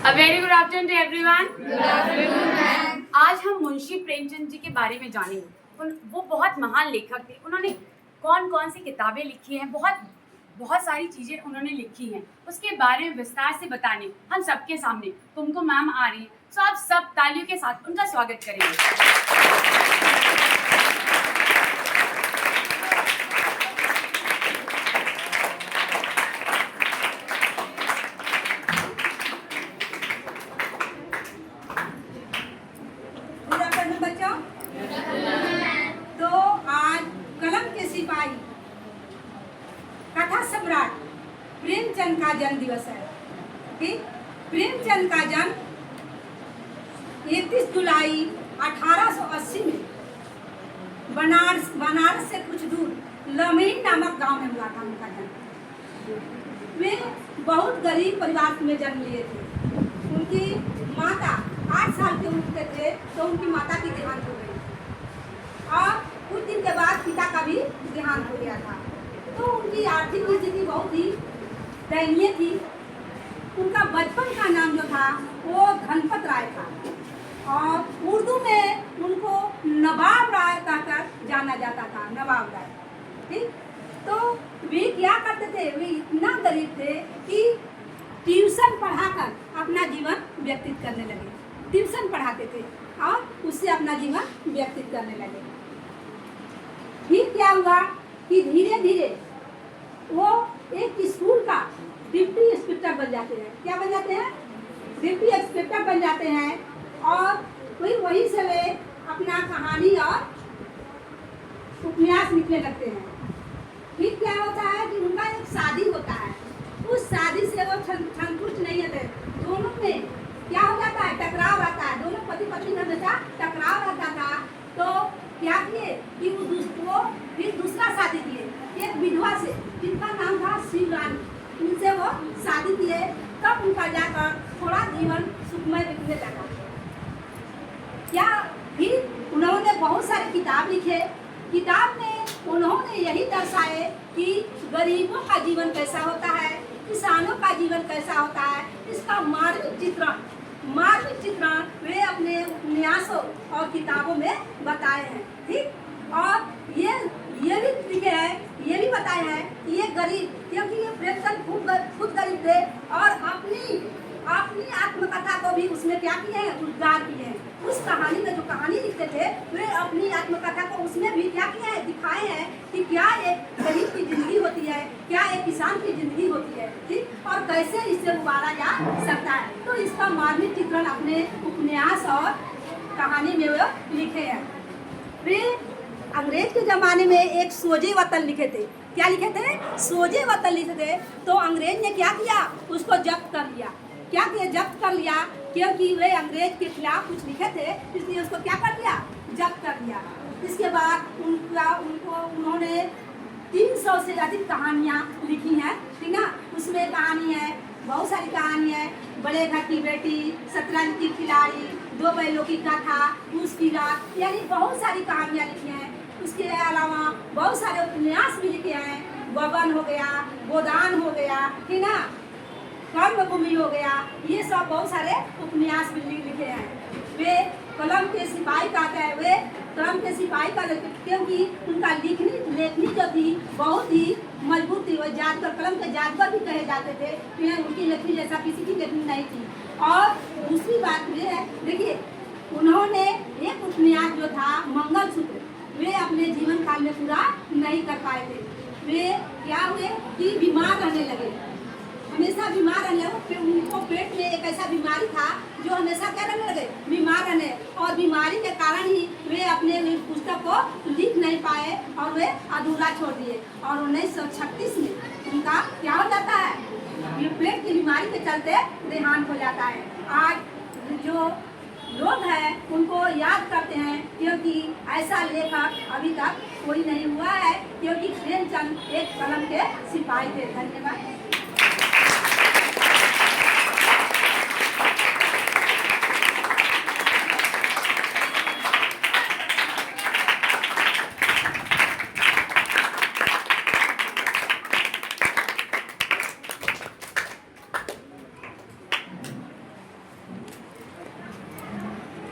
A very good afternoon to everyone. Good afternoon, ma'am. आज हम मुंशी प्रेमचंद जी के बारे में जानेंगे। वो बहुत महान लेखक थे। उन्होंने कौन कौन सी किताबें लिखी हैं, बहुत सारी चीज़ें उन्होंने लिखी हैं। उसके बारे में विस्तार से बताने हम सबके सामने तुमको मैम आ रही है, तो आप सब तालियों के साथ उनका स्वागत करेंगे। बच्चों, तो आज कलम के सिपाही कथा सम्राट प्रेमचंद का जन्म दिवस है। ठीक, प्रेमचंद का जन्म 31 जुलाई 1880 में बनारस से कुछ दूर लमही नामक गांव में हुआ था उनका जन्म। वे बहुत गरीब परिवार में जन्म लिए थे। उनकी माता 8 साल के उम्र थे तो उनकी माता की देहांत हो गई और कुछ दिन के बाद पिता का भी देहांत हो गया था। तो उनकी आर्थिक स्थिति बहुत ही दयनीय थी। उनका बचपन का नाम जो था वो धनपत राय था और उर्दू में उनको नवाब राय कहकर जाना जाता था, नवाब राय। ठीक, तो वे क्या करते थे, वे इतना गरीब थे कि ट्यूशन पढ़ाकर अपना जीवन व्यतीत करने लगे। ट्यूशन पढ़ाते थे और उससे अपना जीवन व्यतीत करने लगे। फिर क्या हुआ कि धीरे धीरे वो एक स्कूल का डिप्टी इंस्पेक्टर बन जाते हैं। क्या बन जाते हैं? डिप्टी इंस्पेक्टर बन जाते हैं और वहीं से वे अपना कहानी और उपन्यास लिखने लगते हैं। फिर क्या होता है कि उनका एक शादी होता है। उस शादी से वो संतुष्ट नहीं होते। दोनों में क्या हो जाता है, टकराव आता है। दोनों पति पत्नी में हमेशा टकराव रहता था। तो क्या किए कि वो फिर दूसरा शादी किए एक विधवा से, जिनका नाम था शिवरानी। उनसे वो शादी किए। तब उनका जाकर थोड़ा जीवन सुखमय बीतने लगा। क्या फिर उन्होंने बहुत सारे किताब लिखे। किताब में उन्होंने यही दर्शाए कि गरीबों का जीवन कैसा होता है, किसानों का जीवन कैसा होता है। इसका मार्मिक चित्रण वे अपने उपन्यासों और किताबों में बताए हैं। ठीक, और ये भी लिखे हैं, ये भी बताए हैं कि ये गरीब, क्योंकि ये प्रेमचंद खुद गरीब थे और अपनी आत्मकथा को भी उसमें क्या किए हैं, उद्गार किए हैं। उस कहानी में जो कहानी लिखते थे वे अपनी आत्मकथा को उसमें भी क्या किए हैं, दिखाए हैं कि क्या एक गरीब की जिंदगी होती है, क्या एक किसान की जिंदगी होती है। ठीक, और कैसे इससे उबारा जा सकता है। तो इसका मार्मिक चित्रण अपने उपन्यास और कहानी में वो लिखे हैं। वे अंग्रेज के ज़माने में एक सोजे वतन लिखे थे। क्या लिखे थे? सोजे वतन लिखे थे। तो अंग्रेज ने क्या किया, उसको जब्त कर लिया। क्या किया? जब्त कर लिया, क्योंकि वे अंग्रेज के खिलाफ कुछ लिखे थे, इसलिए उसको क्या कर लिया, जब्त कर लिया। इसके बाद उन्होंने 300 से अधिक कहानियाँ लिखी हैं। ठीक ना, उसमें कहानी है, बहुत सारी कहानी है। बड़े घर की बेटी, शतरंज की खिलाड़ी, 2 बैलों की कथा, उसकी रात, यानी बहुत सारी कहानियाँ लिखी हैं। उसके अलावा बहुत सारे उपन्यास भी लिखे हैं। गबन हो गया, गोदान हो गया, ठीक ना, कर्मभूमि हो गया, ये सब बहुत सारे उपन्यास भी लिखे हैं। वे कलम के सिपाही कहते हैं। वे कलम के सिपाही का, क्योंकि उनका लेखनी जो थी बहुत ही मजबूत थी। वो जादूगर, कलम के जादूगर भी कहे जाते थे। उनकी लेखनी जैसा किसी की लेखनी नहीं थी। और दूसरी बात ये है, देखिए उन्होंने एक उपन्यास जो था मंगलसूत्र, वे अपने जीवन काल में पूरा नहीं कर पाए थे। वे क्या हुए कि बीमार रहने लगे, हमेशा बीमार रहने लगे। उनको पेट में एक ऐसा बीमारी था जो हमेशा क्या रहने लगे, बीमार रहने, और बीमारी के कारण ही वे अपने पुस्तक को लिख नहीं पाए और वे अधूरा छोड़ दिए। और 1936 में उनका क्या हो जाता है, ये पेट की बीमारी के चलते देहांत हो जाता है। आज जो लोग हैं उनको याद करते हैं, क्योंकि ऐसा लेखक अभी तक कोई नहीं हुआ है, क्योंकि प्रेमचंद एक कलम के सिपाही थे। धन्यवाद।